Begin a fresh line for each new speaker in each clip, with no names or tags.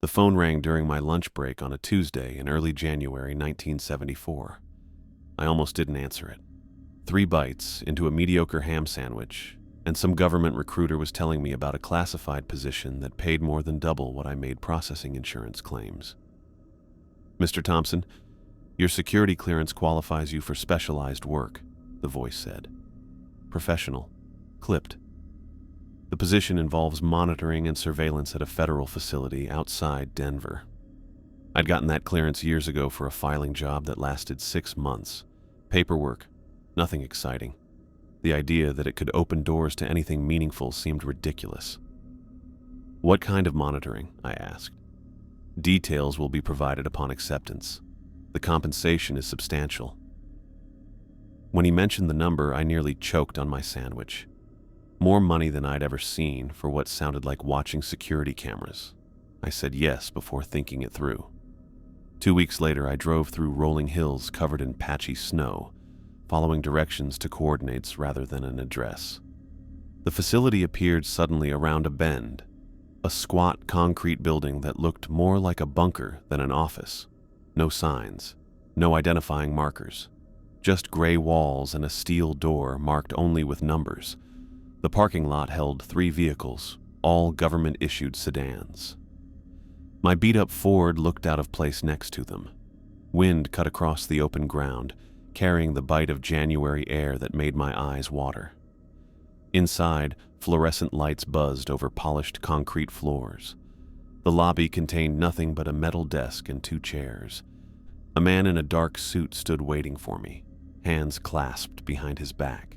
The phone rang during my lunch break on a Tuesday in early January 1974. I almost didn't answer it. 3 bites into a mediocre ham sandwich, and some government recruiter was telling me about a classified position that paid more than double what I made processing insurance claims. "Mr. Thompson, your security clearance qualifies you for specialized work," the voice said. "Professional. Clipped. The position involves monitoring and surveillance at a federal facility outside Denver. I'd gotten that clearance years ago for a filing job that lasted 6 months. Paperwork. Nothing exciting. The idea that it could open doors to anything meaningful seemed ridiculous." "What kind of monitoring?" I asked. "Details will be provided upon acceptance. The compensation is substantial." When he mentioned the number, I nearly choked on my sandwich. More money than I'd ever seen for what sounded like watching security cameras. I said yes before thinking it through. 2 weeks later, I drove through rolling hills covered in patchy snow, following directions to coordinates rather than an address. The facility appeared suddenly around a bend, a squat concrete building that looked more like a bunker than an office. No signs, no identifying markers, just gray walls and a steel door marked only with numbers. The parking lot held 3 vehicles, all government-issued sedans. My beat-up Ford looked out of place next to them. Wind cut across the open ground, carrying the bite of January air that made my eyes water. Inside, fluorescent lights buzzed over polished concrete floors. The lobby contained nothing but a metal desk and 2 chairs. A man in a dark suit stood waiting for me, hands clasped behind his back.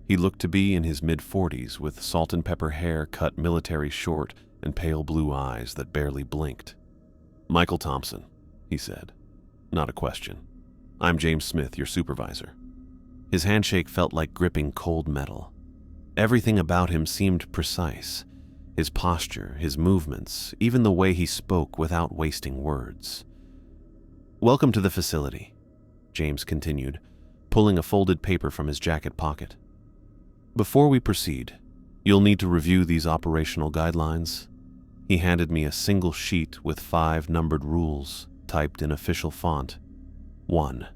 He looked to be in his mid-40s with salt and pepper hair cut military short and pale blue eyes that barely blinked. "Michael Thompson," he said. Not a question. "I'm James Smith, your supervisor." His handshake felt like gripping cold metal. Everything about him seemed precise. His posture, his movements, even the way he spoke without wasting words. "Welcome to the facility," James continued, pulling a folded paper from his jacket pocket. "Before we proceed, you'll need to review these operational guidelines." He handed me a single sheet with 5 numbered rules, typed in official font. 1.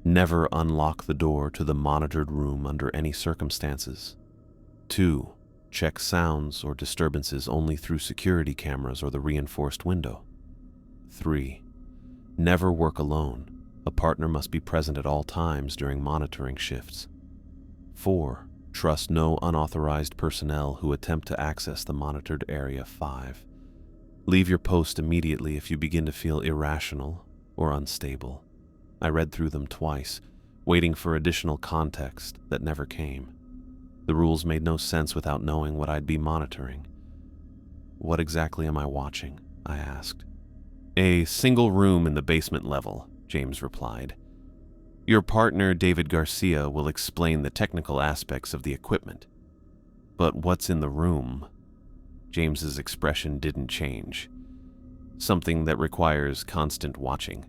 Never unlock the door to the monitored room under any circumstances. 2. Check sounds or disturbances only through security cameras or the reinforced window. 3. Never work alone. A partner must be present at all times during monitoring shifts. 4. Trust no unauthorized personnel who attempt to access the monitored area. 5. Leave your post immediately if you begin to feel irrational or unstable. I read through them twice, waiting for additional context that never came. The rules made no sense without knowing what I'd be monitoring. "What exactly am I watching?" I asked. "A single room in the basement level," James replied. "Your partner, David Garcia, will explain the technical aspects of the equipment." "But what's in the room?" James's expression didn't change. "Something that requires constant watching."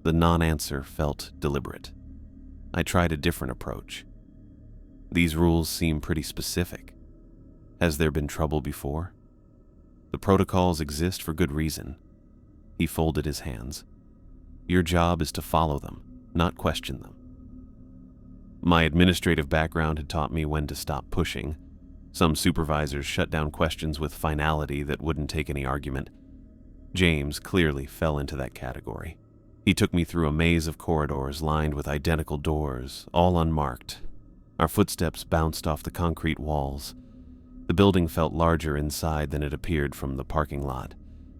The non-answer felt deliberate. I tried a different approach. "These rules seem pretty specific. Has there been trouble before?" "The protocols exist for good reason." He folded his hands. "Your job is to follow them, not question them." My administrative background had taught me when to stop pushing. Some supervisors shut down questions with finality that wouldn't take any argument. James clearly fell into that category. He took me through a maze of corridors lined with identical doors, all unmarked. Our footsteps bounced off the concrete walls. The building felt larger inside than it appeared from the parking lot,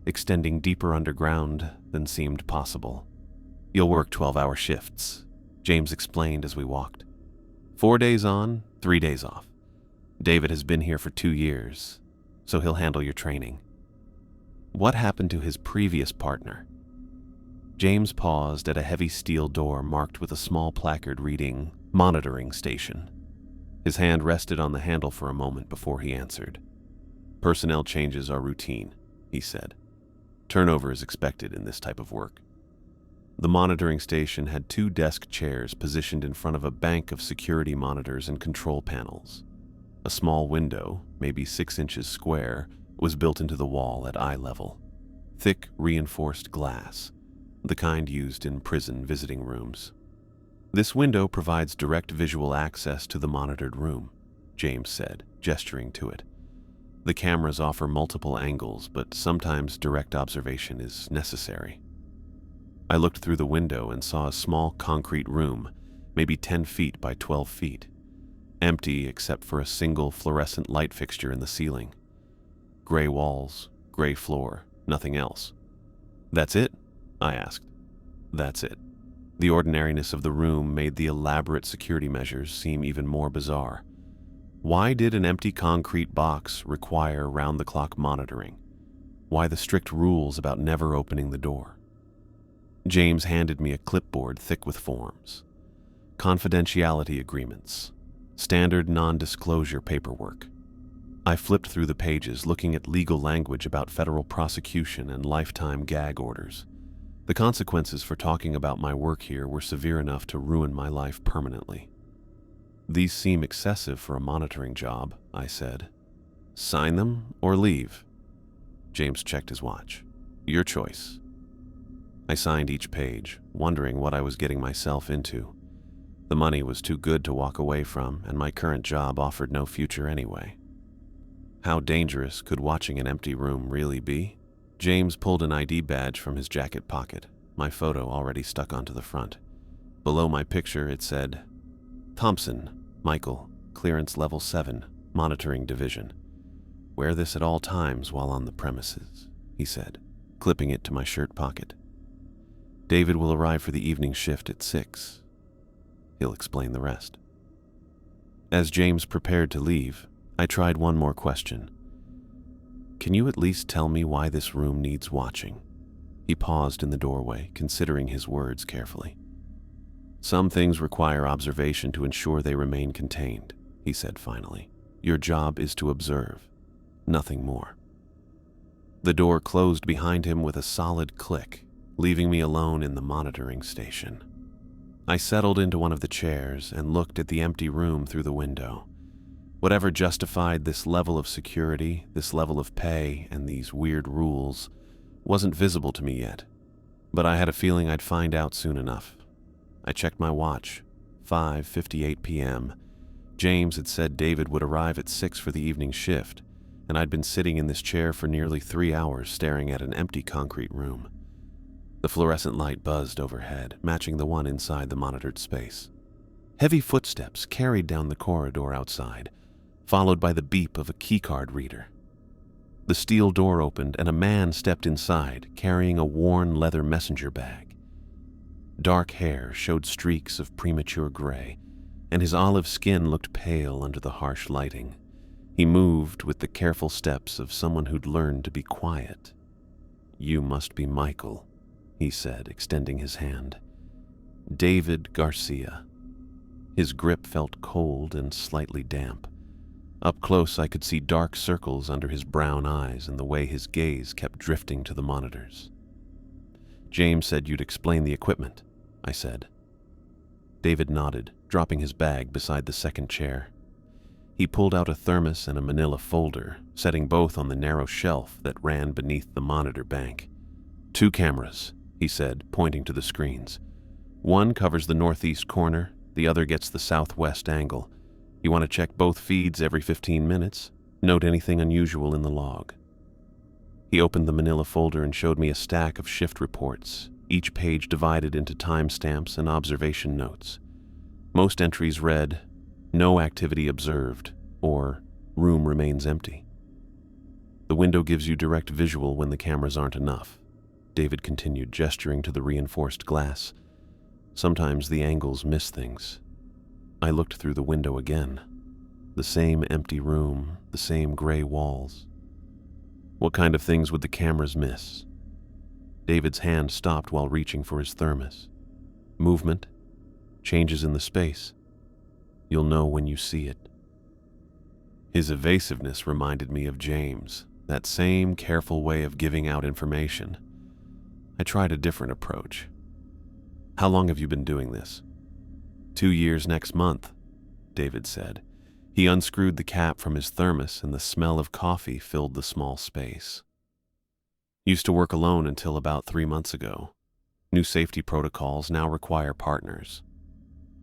extending deeper underground than seemed possible. "You'll work 12-hour shifts," James explained as we walked. 4 days on, 3 days off. David has been here for 2 years, so he'll handle your training." "What happened to his previous partner?" James paused at a heavy steel door marked with a small placard reading, "Monitoring Station." His hand rested on the handle for a moment before he answered. "Personnel changes are routine," he said. "Turnover is expected in this type of work." The monitoring station had 2 desk chairs positioned in front of a bank of security monitors and control panels. A small window, maybe 6 inches square, was built into the wall at eye level. thick, reinforced glass, the kind used in prison visiting rooms. "This window provides direct visual access to the monitored room," James said, gesturing to it. "The cameras offer multiple angles, but sometimes direct observation is necessary." I looked through the window and saw a small concrete room, maybe 10 feet by 12 feet, empty except for a single fluorescent light fixture in the ceiling. Gray walls, gray floor, nothing else. "That's it?" I asked. "That's it." The ordinariness of the room made the elaborate security measures seem even more bizarre. Why did an empty concrete box require round-the-clock monitoring? Why the strict rules about never opening the door? James handed me a clipboard thick with forms. Confidentiality agreements. Standard non-disclosure paperwork. I flipped through the pages, looking at legal language about federal prosecution and lifetime gag orders. The consequences for talking about my work here were severe enough to ruin my life permanently. "These seem excessive for a monitoring job," I said. "Sign them or leave?" James checked his watch. "Your choice." I signed each page, wondering what I was getting myself into. The money was too good to walk away from, and my current job offered no future anyway. How dangerous could watching an empty room really be? James pulled an ID badge from his jacket pocket, my photo already stuck onto the front. Below my picture it said, "Thompson, Michael, Clearance Level 7, Monitoring Division. Wear this at all times while on the premises," he said, clipping it to my shirt pocket. "David will arrive for the evening shift at 6. He'll explain the rest." As James prepared to leave, I tried one more question. "Can you at least tell me why this room needs watching?" He paused in the doorway, considering his words carefully. "Some things require observation to ensure they remain contained," he said finally. "Your job is to observe, nothing more." The door closed behind him with a solid click, leaving me alone in the monitoring station. I settled into one of the chairs and looked at the empty room through the window. Whatever justified this level of security, this level of pay, and these weird rules wasn't visible to me yet, but I had a feeling I'd find out soon enough. I checked my watch. 5:58 p.m. James had said David would arrive at 6 for the evening shift, and I'd been sitting in this chair for nearly 3 hours staring at an empty concrete room. The fluorescent light buzzed overhead, matching the one inside the monitored space. Heavy footsteps carried down the corridor outside, followed by the beep of a keycard reader. The steel door opened and a man stepped inside, carrying a worn leather messenger bag. Dark hair showed streaks of premature gray, and his olive skin looked pale under the harsh lighting. He moved with the careful steps of someone who'd learned to be quiet. "You must be Michael," he said, extending his hand. "David Garcia." His grip felt cold and slightly damp. Up close, I could see dark circles under his brown eyes and the way his gaze kept drifting to the monitors. "James said you'd explain the equipment," I said. David nodded, dropping his bag beside the second chair. He pulled out a thermos and a manila folder, setting both on the narrow shelf that ran beneath the monitor bank. "2 cameras," he said, pointing to the screens. "One covers the northeast corner, the other gets the southwest angle. You want to check both feeds every 15 minutes. Note anything unusual in the log." He opened the manila folder and showed me a stack of shift reports, each page divided into timestamps and observation notes. Most entries read, "No activity observed," or "Room remains empty." "The window gives you direct visual when the cameras aren't enough," David continued, gesturing to the reinforced glass. "Sometimes the angles miss things." I looked through the window again. The same empty room, the same gray walls. What kind of things would the cameras miss? David's hand stopped while reaching for his thermos. Movement, changes in the space. You'll know when you see it. His evasiveness reminded me of James, that same careful way of giving out information. I tried a different approach. "How long have you been doing this?" 2 years next month, David said. He unscrewed the cap from his thermos and the smell of coffee filled the small space. Used to work alone until about 3 months ago. New safety protocols now require partners.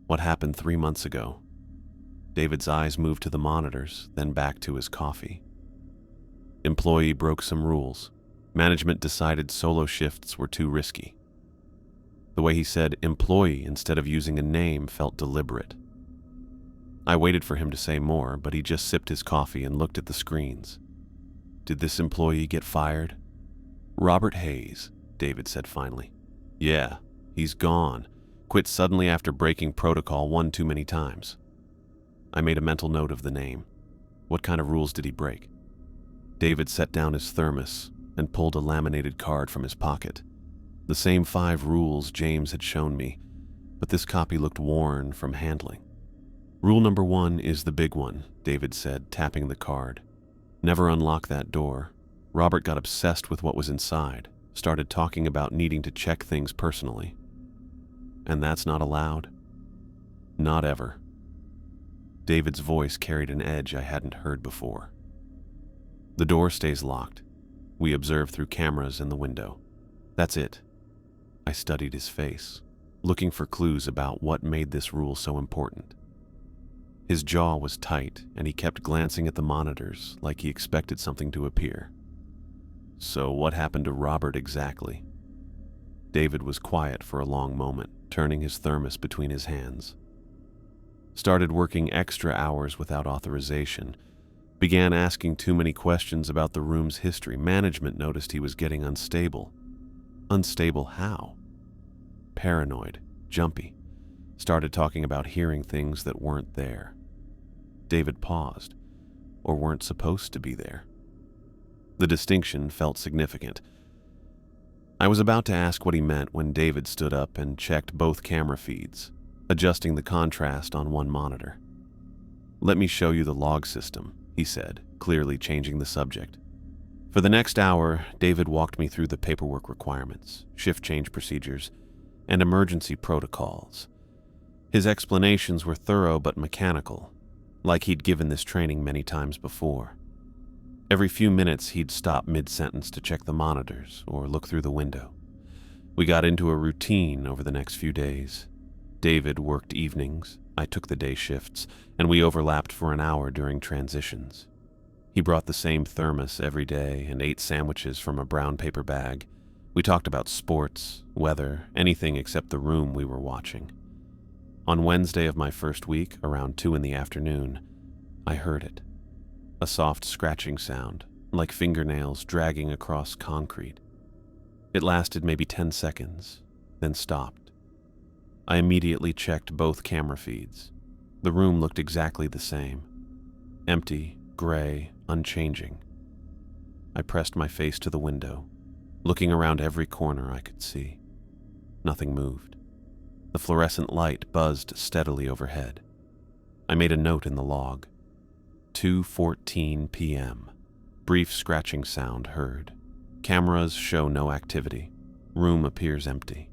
What happened 3 months ago? David's eyes moved to the monitors, then back to his coffee. Employee broke some rules. Management decided solo shifts were too risky. The way he said employee instead of using a name felt deliberate. I waited for him to say more, but he just sipped his coffee and looked at the screens. Did this employee get fired? Robert Hayes, David said finally. Yeah, he's gone. Quit suddenly after breaking protocol one too many times. I made a mental note of the name. What kind of rules did he break? David set down his thermos and pulled a laminated card from his pocket. The same 5 rules James had shown me, but this copy looked worn from handling. Rule number 1 is the big one, David said, tapping the card. Never unlock that door. Robert got obsessed with what was inside, started talking about needing to check things personally. And that's not allowed? Not ever. David's voice carried an edge I hadn't heard before. The door stays locked. We observe through cameras in the window. That's it. I studied his face, looking for clues about what made this rule so important. His jaw was tight, and he kept glancing at the monitors like he expected something to appear. So what happened to Robert exactly? David was quiet for a long moment, turning his thermos between his hands. Started working extra hours without authorization. Began asking too many questions about the room's history. Management noticed he was getting unstable. Unstable how? Paranoid, jumpy. Started talking about hearing things that weren't there. David paused, or weren't supposed to be there. The distinction felt significant. I was about to ask what he meant when David stood up and checked both camera feeds, adjusting the contrast on one monitor. Let me show you the log system, he said, clearly changing the subject. For the next hour, David walked me through the paperwork requirements, shift change procedures, and emergency protocols. His explanations were thorough but mechanical, like he'd given this training many times before. Every few minutes, he'd stop mid-sentence to check the monitors or look through the window. We got into a routine over the next few days. David worked evenings, I took the day shifts, and we overlapped for an hour during transitions. He brought the same thermos every day and ate sandwiches from a brown paper bag. We talked about sports, weather, anything except the room we were watching. On Wednesday of my first week, around 2 in the afternoon, I heard it. A soft scratching sound, like fingernails dragging across concrete. It lasted maybe 10 seconds, then stopped. I immediately checked both camera feeds. The room looked exactly the same. Empty, gray, unchanging. I pressed my face to the window, looking around every corner I could see. Nothing moved. The fluorescent light buzzed steadily overhead. I made a note in the log. 2:14 p.m. Brief scratching sound heard. Cameras show no activity. Room appears empty.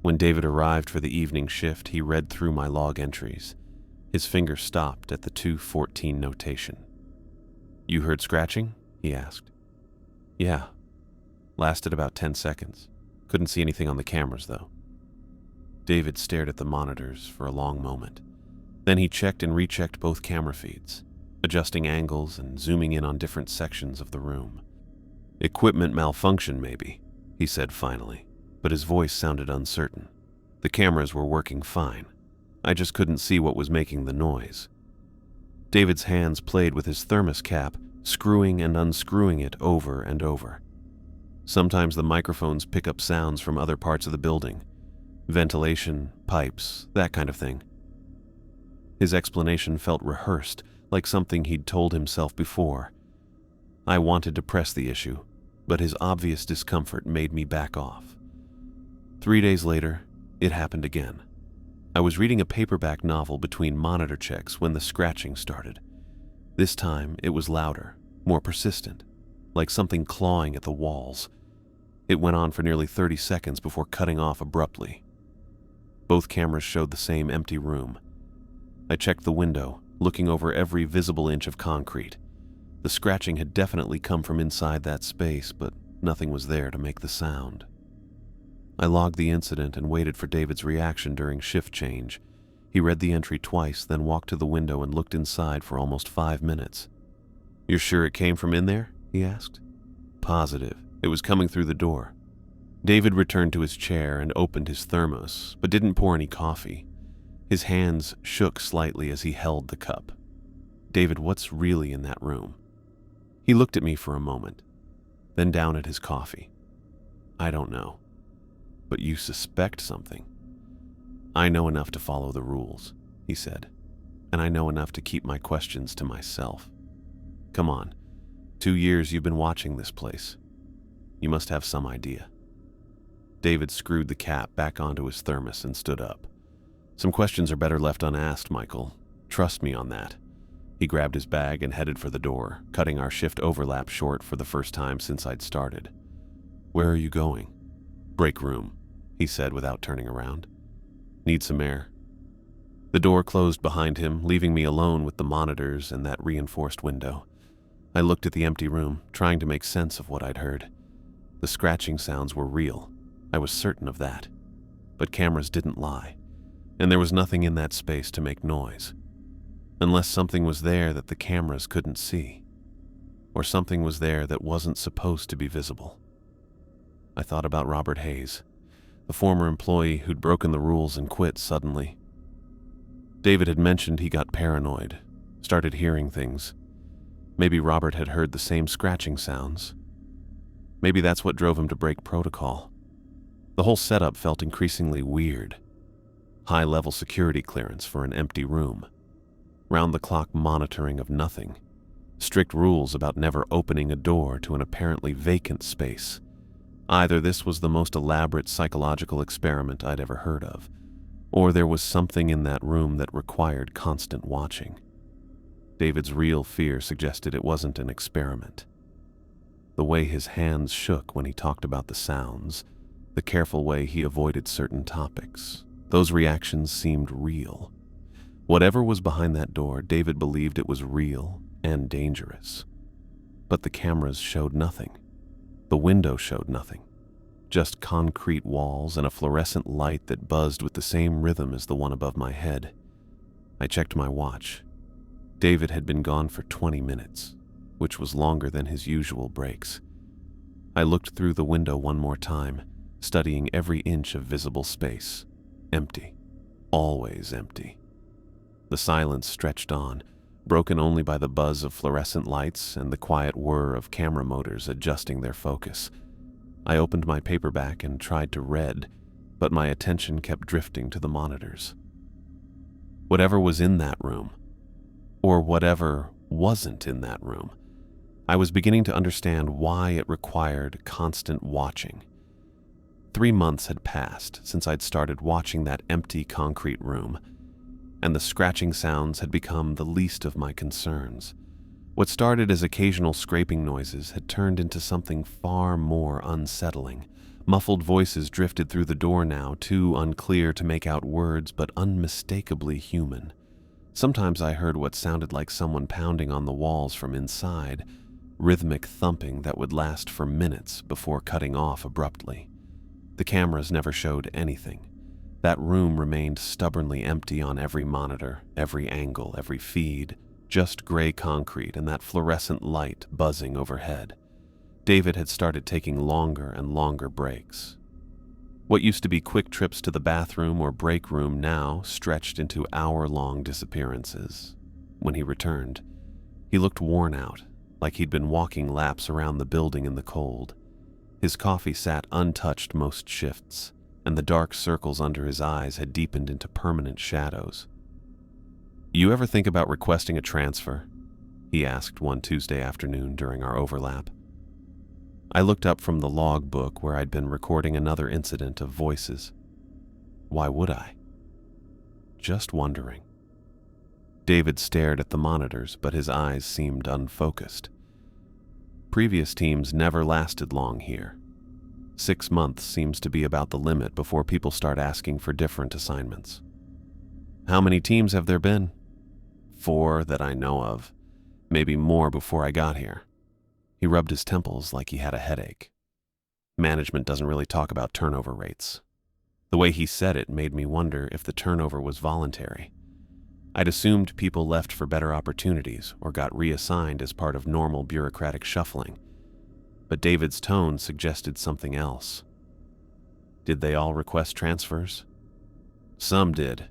When David arrived for the evening shift, he read through my log entries. His finger stopped at the 2:14 notation. You heard scratching? He asked. Yeah. Lasted about 10 seconds. Couldn't see anything on the cameras, though. David stared at the monitors for a long moment. Then he checked and rechecked both camera feeds, adjusting angles and zooming in on different sections of the room. Equipment malfunction, maybe, he said finally, but his voice sounded uncertain. The cameras were working fine. I just couldn't see what was making the noise. David's hands played with his thermos cap, screwing and unscrewing it over and over. Sometimes the microphones pick up sounds from other parts of the building. Ventilation, pipes, that kind of thing. His explanation felt rehearsed, like something he'd told himself before. I wanted to press the issue, but his obvious discomfort made me back off. 3 days later, it happened again. I was reading a paperback novel between monitor checks when the scratching started. This time, it was louder, more persistent, like something clawing at the walls. It went on for nearly 30 seconds before cutting off abruptly. Both cameras showed the same empty room. I checked the window, looking over every visible inch of concrete. The scratching had definitely come from inside that space, but Nothing was there to make the sound. I logged the incident and waited for David's reaction during shift change. He read the entry twice, then walked to the window and looked inside for almost 5 minutes. "You're sure it came from in there?" he asked. "Positive. It was coming through the door." David returned to his chair and opened his thermos, but didn't pour any coffee. His hands shook slightly as he held the cup. "David, what's really in that room?" He looked at me for a moment, then down at his coffee. "I don't know. But you suspect something." "I know enough to follow the rules," he said, "and I know enough to keep my questions to myself. Come on, 2 years you've been watching this place. You must have some idea." David screwed the cap back onto his thermos and stood up. "Some questions are better left unasked, Michael. Trust me on that." He grabbed his bag and headed for the door, cutting our shift overlap short for the first time since I'd started. "Where are you going?" "Break room," he said without turning around. "Need some air?" The door closed behind him, leaving me alone with the monitors and that reinforced window. I looked at the empty room, trying to make sense of what I'd heard. The scratching sounds were real. I was certain of that. But cameras didn't lie, and there was nothing in that space to make noise. Unless something was there that the cameras couldn't see, or something was there that wasn't supposed to be visible. I thought about Robert Hayes, the former employee who'd broken the rules and quit suddenly. David had mentioned he got paranoid, started hearing things. Maybe Robert had heard the same scratching sounds. Maybe that's what drove him to break protocol. The whole setup felt increasingly weird. High-level security clearance for an empty room. Round-the-clock monitoring of nothing. Strict rules about never opening a door to an apparently vacant space. Either this was the most elaborate psychological experiment I'd ever heard of, or there was something in that room that required constant watching. David's real fear suggested it wasn't an experiment. The way his hands shook when he talked about the sounds, the careful way he avoided certain topics, those reactions seemed real. Whatever was behind that door, David believed it was real and dangerous. But the cameras showed nothing. The window showed nothing. Just concrete walls and a fluorescent light that buzzed with the same rhythm as the one above my head. I checked my watch. David had been gone for 20 minutes, which was longer than his usual breaks. I looked through the window one more time, studying every inch of visible space. Empty. Always empty. The silence stretched on, broken only by the buzz of fluorescent lights and the quiet whir of camera motors adjusting their focus. I opened my paperback and tried to read, but my attention kept drifting to the monitors. Whatever was in that room, or whatever wasn't in that room, I was beginning to understand why it required constant watching. 3 months had passed since I'd started watching that empty concrete room, and the scratching sounds had become the least of my concerns. What started as occasional scraping noises had turned into something far more unsettling. Muffled voices drifted through the door now, too unclear to make out words but unmistakably human. Sometimes I heard what sounded like someone pounding on the walls from inside, rhythmic thumping that would last for minutes before cutting off abruptly. The cameras never showed anything. That room remained stubbornly empty on every monitor, every angle, every feed, just gray concrete and that fluorescent light buzzing overhead. David had started taking longer and longer breaks. What used to be quick trips to the bathroom or break room now stretched into hour-long disappearances. When he returned, he looked worn out, like he'd been walking laps around the building in the cold. His coffee sat untouched most shifts, and the dark circles under his eyes had deepened into permanent shadows. "You ever think about requesting a transfer?" he asked one Tuesday afternoon during our overlap. I looked up from the log book where I'd been recording another incident of voices. Why would I? Just wondering. David stared at the monitors, but his eyes seemed unfocused. Previous teams never lasted long here. 6 months seems to be about the limit before people start asking for different assignments. "How many teams have there been?" 4 that I know of, maybe more before I got here. He rubbed his temples like he had a headache. Management doesn't really talk about turnover rates. The way he said it made me wonder if the turnover was voluntary. I'd assumed people left for better opportunities or got reassigned as part of normal bureaucratic shuffling. But David's tone suggested something else. Did they all request transfers? Some did.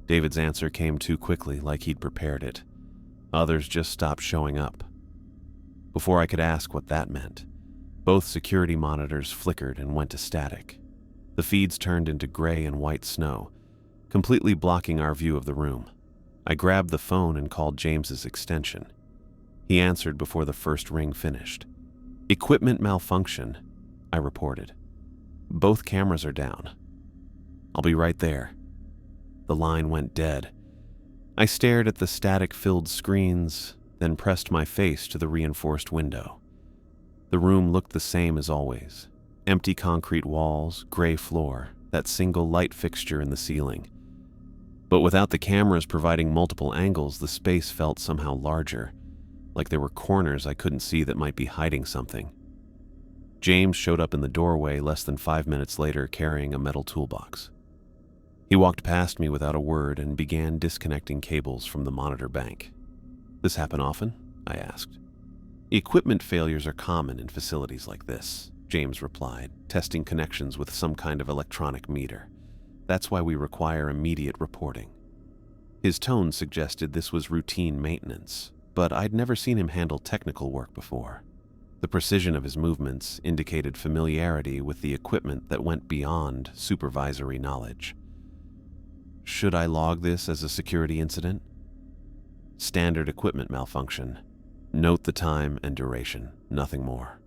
David's answer came too quickly, like he'd prepared it. Others just stopped showing up. Before I could ask what that meant, both security monitors flickered and went to static. The feeds turned into gray and white snow, completely blocking our view of the room. I grabbed the phone and called James's extension. He answered before the first ring finished. "Equipment malfunction," I reported. "Both cameras are down." "I'll be right there." The line went dead. I stared at the static-filled screens, then pressed my face to the reinforced window. The room looked the same as always. Empty concrete walls, gray floor, that single light fixture in the ceiling. But without the cameras providing multiple angles, the space felt somehow larger, like there were corners I couldn't see that might be hiding something. James showed up in the doorway less than 5 minutes later carrying a metal toolbox. He walked past me without a word and began disconnecting cables from the monitor bank. "This happen often?" I asked. "Equipment failures are common in facilities like this," James replied, testing connections with some kind of electronic meter. "That's why we require immediate reporting." His tone suggested this was routine maintenance, but I'd never seen him handle technical work before. The precision of his movements indicated familiarity with the equipment that went beyond supervisory knowledge. "Should I log this as a security incident?" "Standard equipment malfunction. Note the time and duration, nothing more."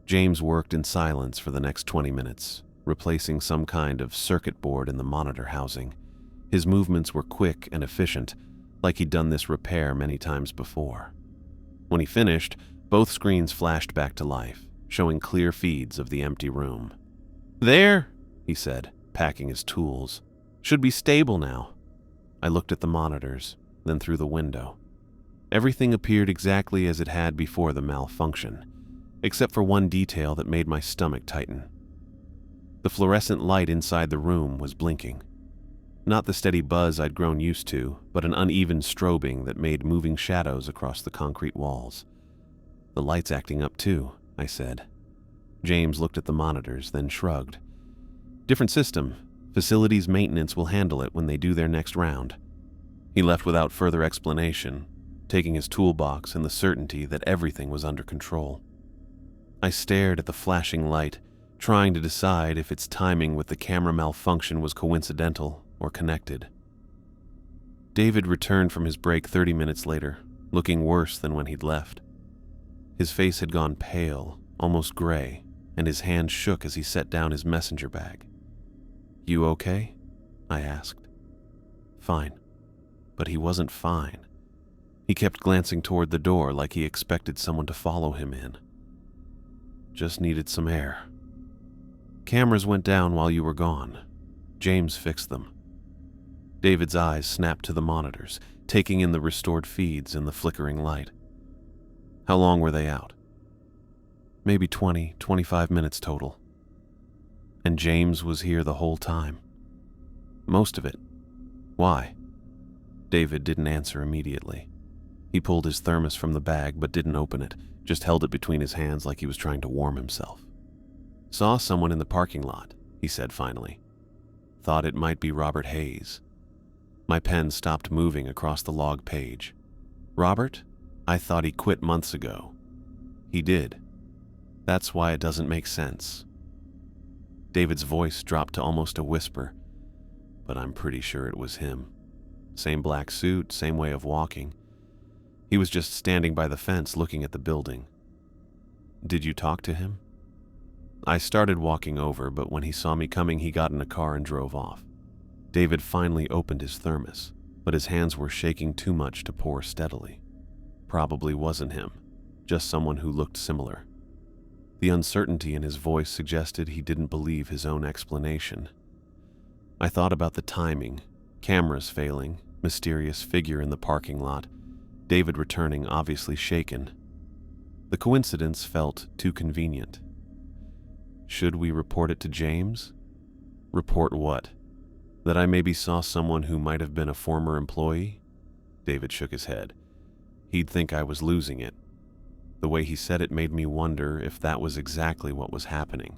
James worked in silence for the next 20 minutes, replacing some kind of circuit board in the monitor housing. His movements were quick and efficient, like he'd done this repair many times before. When he finished, both screens flashed back to life, showing clear feeds of the empty room. "There," he said, packing his tools. "Should be stable now." I looked at the monitors, then through the window. Everything appeared exactly as it had before the malfunction, except for one detail that made my stomach tighten. The fluorescent light inside the room was blinking. Not the steady buzz I'd grown used to, but an uneven strobing that made moving shadows across the concrete walls. "The light's acting up too," I said. James looked at the monitors, then shrugged. "Different system. Facilities maintenance will handle it when they do their next round." He left without further explanation, taking his toolbox and the certainty that everything was under control. I stared at the flashing light, trying to decide if its timing with the camera malfunction was coincidental or connected. David returned from his break 30 minutes later, looking worse than when he'd left. His face had gone pale, almost gray, and his hand shook as he set down his messenger bag. "You okay?" I asked. "Fine." But he wasn't fine. He kept glancing toward the door like he expected someone to follow him in. "Just needed some air. Cameras went down while you were gone. James fixed them." David's eyes snapped to the monitors, taking in the restored feeds in the flickering light. "How long were they out?" "Maybe 20, 25 minutes total." "And James was here the whole time?" "Most of it." "Why?" David didn't answer immediately. He pulled his thermos from the bag but didn't open it, just held it between his hands like he was trying to warm himself. "Saw someone in the parking lot," he said finally. "Thought it might be Robert Hayes." My pen stopped moving across the log page. "Robert? I thought he quit months ago." "He did. That's why it doesn't make sense." David's voice dropped to almost a whisper, but I'm pretty sure it was him. Same black suit, same way of walking. He was just standing by the fence looking at the building. "Did you talk to him?" I started walking over, but when he saw me coming, he got in a car and drove off. David finally opened his thermos, but his hands were shaking too much to pour steadily. Probably wasn't him, just someone who looked similar. The uncertainty in his voice suggested he didn't believe his own explanation. I thought about the timing, cameras failing, mysterious figure in the parking lot, David returning obviously shaken. The coincidence felt too convenient. should we report it to James? Report what? That I maybe saw someone who might have been a former employee? David shook his head. He'd think I was losing it. The way he said it made me wonder if that was exactly what was happening.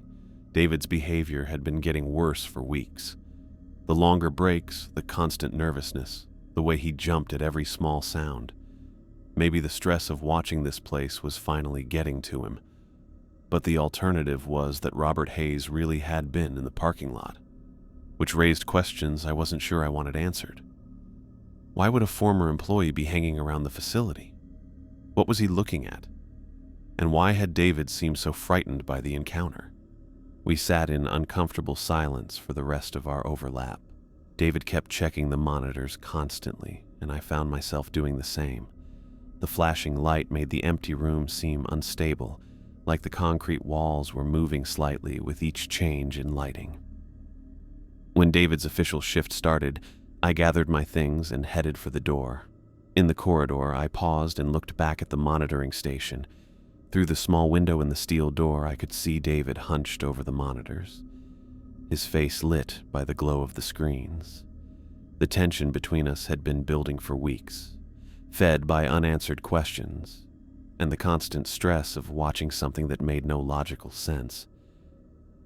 David's behavior had been getting worse for weeks. The longer breaks, the constant nervousness, the way he jumped at every small sound. Maybe the stress of watching this place was finally getting to him. But the alternative was that Robert Hayes really had been in the parking lot, which raised questions I wasn't sure I wanted answered. Why would a former employee be hanging around the facility? What was he looking at? And why had David seemed so frightened by the encounter? We sat in uncomfortable silence for the rest of our overlap. David kept checking the monitors constantly, and I found myself doing the same. The flashing light made the empty room seem unstable, like the concrete walls were moving slightly with each change in lighting. When David's official shift started, I gathered my things and headed for the door. In the corridor, I paused and looked back at the monitoring station. Through the small window in the steel door, I could see David hunched over the monitors, his face lit by the glow of the screens. The tension between us had been building for weeks, fed by unanswered questions and the constant stress of watching something that made no logical sense.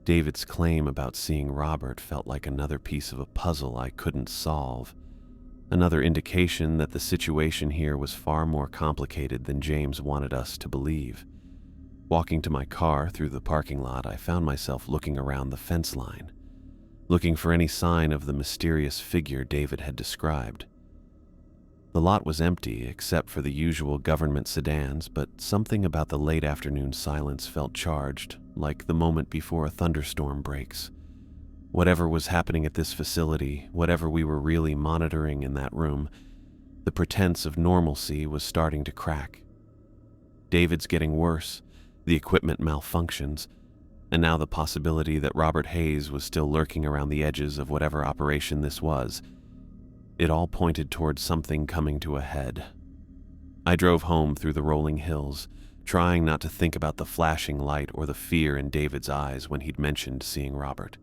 David's claim about seeing Robert felt like another piece of a puzzle I couldn't solve, another indication that the situation here was far more complicated than James wanted us to believe. Walking to my car through the parking lot, I found myself looking around the fence line, looking for any sign of the mysterious figure David had described. The lot was empty except for the usual government sedans, but something about the late afternoon silence felt charged, like the moment before a thunderstorm breaks. Whatever was happening at this facility, whatever we were really monitoring in that room, the pretense of normalcy was starting to crack. David's getting worse, the equipment malfunctions, and now the possibility that Robert Hayes was still lurking around the edges of whatever operation this was. It all pointed towards something coming to a head. I drove home through the rolling hills, trying not to think about the flashing light or the fear in David's eyes when he'd mentioned seeing Robert.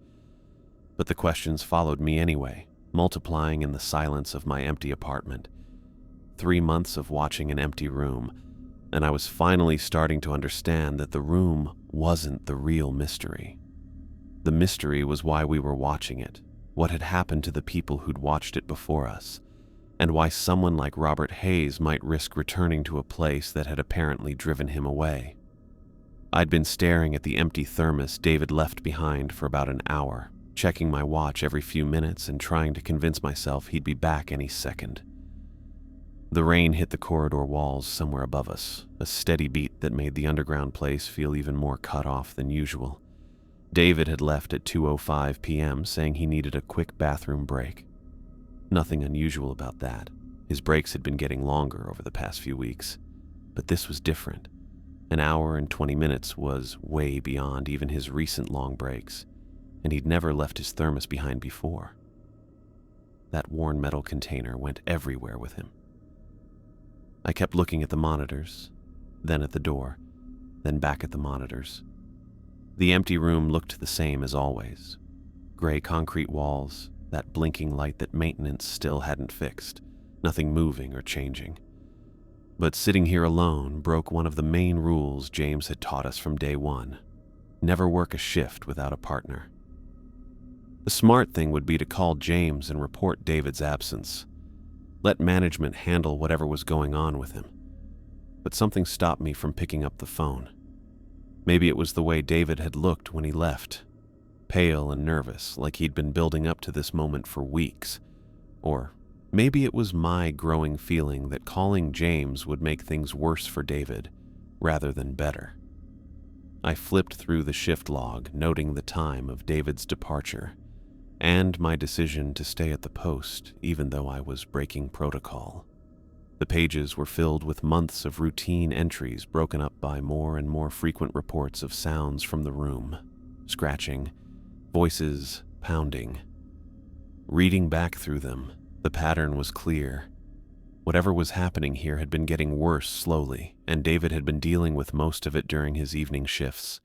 But the questions followed me anyway, multiplying in the silence of my empty apartment. 3 months of watching an empty room, and I was finally starting to understand that the room wasn't the real mystery. The mystery was why we were watching it, what had happened to the people who'd watched it before us, and why someone like Robert Hayes might risk returning to a place that had apparently driven him away. I'd been staring at the empty thermos David left behind for about an hour, checking my watch every few minutes and trying to convince myself he'd be back any second. The rain hit the corridor walls somewhere above us, a steady beat that made the underground place feel even more cut off than usual. David had left at 2:05 p.m., saying he needed a quick bathroom break. Nothing unusual about that. His breaks had been getting longer over the past few weeks. But this was different. An hour and 20 minutes was way beyond even his recent long breaks, and he'd never left his thermos behind before. That worn metal container went everywhere with him. I kept looking at the monitors, then at the door, then back at the monitors. The empty room looked the same as always. Gray concrete walls, that blinking light that maintenance still hadn't fixed, nothing moving or changing. But sitting here alone broke one of the main rules James had taught us from day one. Never work a shift without a partner. The smart thing would be to call James and report David's absence. Let management handle whatever was going on with him. But something stopped me from picking up the phone. Maybe it was the way David had looked when he left, pale and nervous, like he'd been building up to this moment for weeks. Or maybe it was my growing feeling that calling James would make things worse for David, rather than better. I flipped through the shift log, noting the time of David's departure, and my decision to stay at the post, even though I was breaking protocol. The pages were filled with months of routine entries broken up by more and more frequent reports of sounds from the room, scratching, voices pounding. Reading back through them, the pattern was clear. Whatever was happening here had been getting worse slowly, and David had been dealing with most of it during his evening shifts.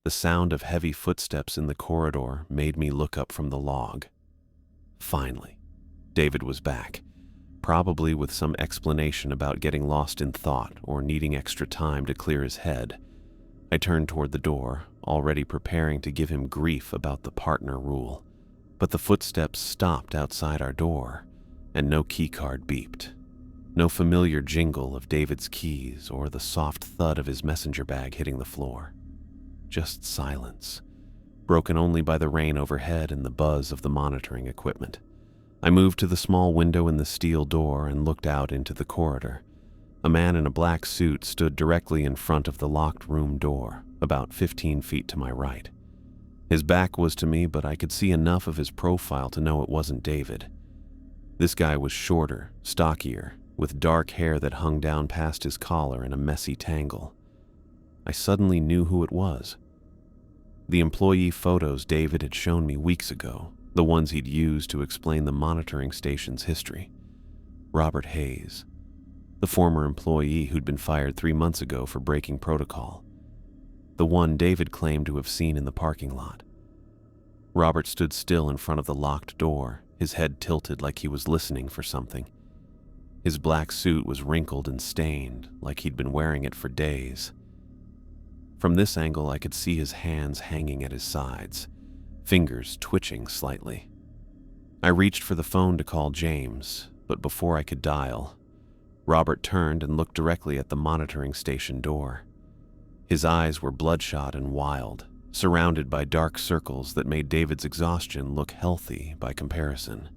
The sound of heavy footsteps in the corridor made me look up from the log. Finally, David was back, probably with some explanation about getting lost in thought or needing extra time to clear his head. I turned toward the door, already preparing to give him grief about the partner rule. But the footsteps stopped outside our door, and no keycard beeped. No familiar jingle of David's keys or the soft thud of his messenger bag hitting the floor. Just silence, broken only by the rain overhead and the buzz of the monitoring equipment. I moved to the small window in the steel door and looked out into the corridor. A man in a black suit stood directly in front of the locked room door, about 15 feet to my right. His back was to me, but I could see enough of his profile to know it wasn't David. This guy was shorter, stockier, with dark hair that hung down past his collar in a messy tangle. I suddenly knew who it was. The employee photos David had shown me weeks ago, the ones he'd used to explain the monitoring station's history. Robert Hayes, the former employee who'd been fired 3 months ago for breaking protocol. The one David claimed to have seen in the parking lot. Robert stood still in front of the locked door, his head tilted like he was listening for something. His black suit was wrinkled and stained, like he'd been wearing it for days. From this angle, I could see his hands hanging at his sides, fingers twitching slightly. I reached for the phone to call James, but before I could dial, Robert turned and looked directly at the monitoring station door. His eyes were bloodshot and wild, surrounded by dark circles that made David's exhaustion look healthy by comparison.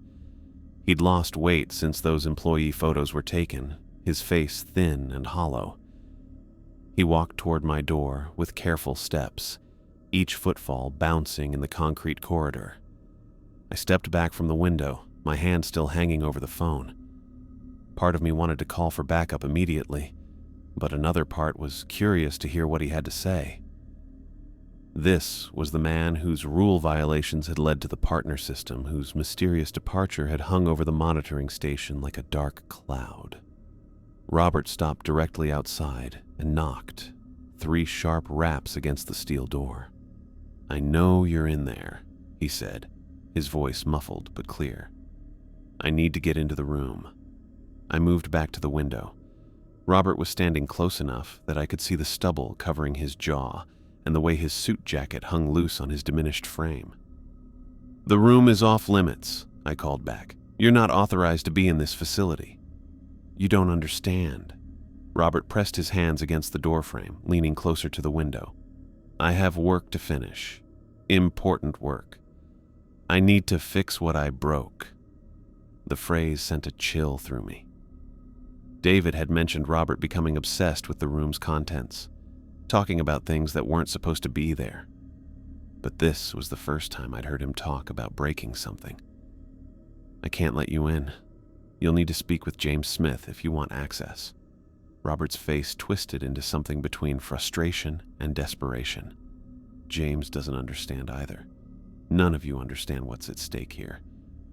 He'd lost weight since those employee photos were taken, his face thin and hollow. He walked toward my door with careful steps, each footfall bouncing in the concrete corridor. I stepped back from the window, my hand still hanging over the phone. Part of me wanted to call for backup immediately, but another part was curious to hear what he had to say. This was the man whose rule violations had led to the partner system, whose mysterious departure had hung over the monitoring station like a dark cloud. Robert stopped directly outside and knocked, 3 sharp raps against the steel door. "I know you're in there," he said, his voice muffled but clear. "I need to get into the room." I moved back to the window. Robert was standing close enough that I could see the stubble covering his jaw and the way his suit jacket hung loose on his diminished frame. "The room is off limits," I called back. "You're not authorized to be in this facility." "You don't understand." Robert pressed his hands against the doorframe, leaning closer to the window. "I have work to finish. Important work. I need to fix what I broke." The phrase sent a chill through me. David had mentioned Robert becoming obsessed with the room's contents, talking about things that weren't supposed to be there. But this was the first time I'd heard him talk about breaking something. "I can't let you in. You'll need to speak with James Smith if you want access." Robert's face twisted into something between frustration and desperation. "James doesn't understand either. None of you understand what's at stake here.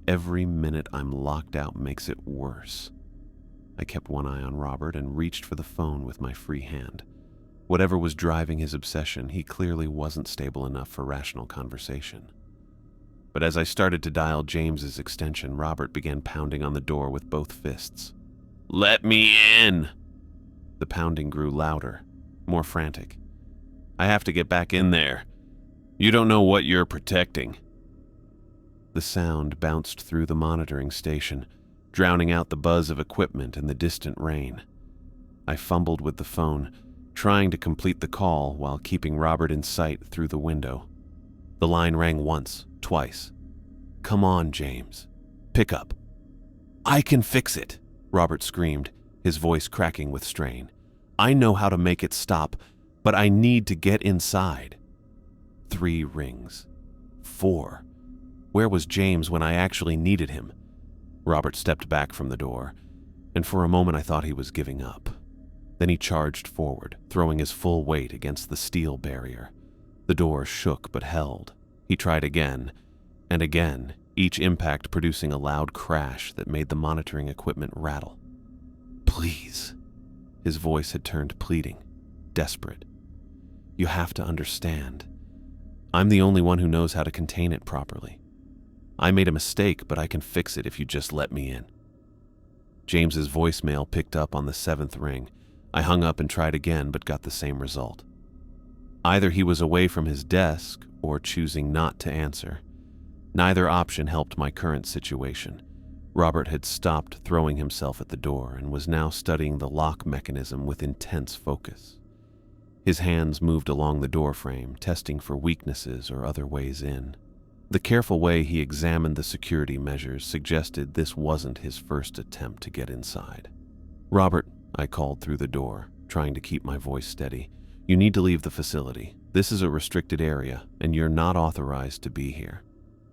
Every minute I'm locked out makes it worse." I kept one eye on Robert and reached for the phone with my free hand. Whatever was driving his obsession, he clearly wasn't stable enough for rational conversation. But as I started to dial James's extension, Robert began pounding on the door with both fists. "Let me in!" The pounding grew louder, more frantic. "I have to get back in there. You don't know what you're protecting." The sound bounced through the monitoring station, drowning out the buzz of equipment and the distant rain. I fumbled with the phone, trying to complete the call while keeping Robert in sight through the window. The line rang once, twice. "Come on, James. Pick up." "I can fix it," Robert screamed, his voice cracking with strain. "I know how to make it stop, but I need to get inside." 3 rings. 4. Where was James when I actually needed him? Robert stepped back from the door, and for a moment I thought he was giving up. Then he charged forward, throwing his full weight against the steel barrier. The door shook but held. He tried again, and again, each impact producing a loud crash that made the monitoring equipment rattle. "Please." His voice had turned pleading, desperate. "You have to understand. I'm the only one who knows how to contain it properly. I made a mistake, but I can fix it if you just let me in." James's voicemail picked up on the seventh ring. I hung up and tried again, but got the same result. Either he was away from his desk or choosing not to answer. Neither option helped my current situation. Robert had stopped throwing himself at the door and was now studying the lock mechanism with intense focus. His hands moved along the door frame, testing for weaknesses or other ways in. The careful way he examined the security measures suggested this wasn't his first attempt to get inside. "Robert," I called through the door, trying to keep my voice steady, "you need to leave the facility. This is a restricted area, and you're not authorized to be here."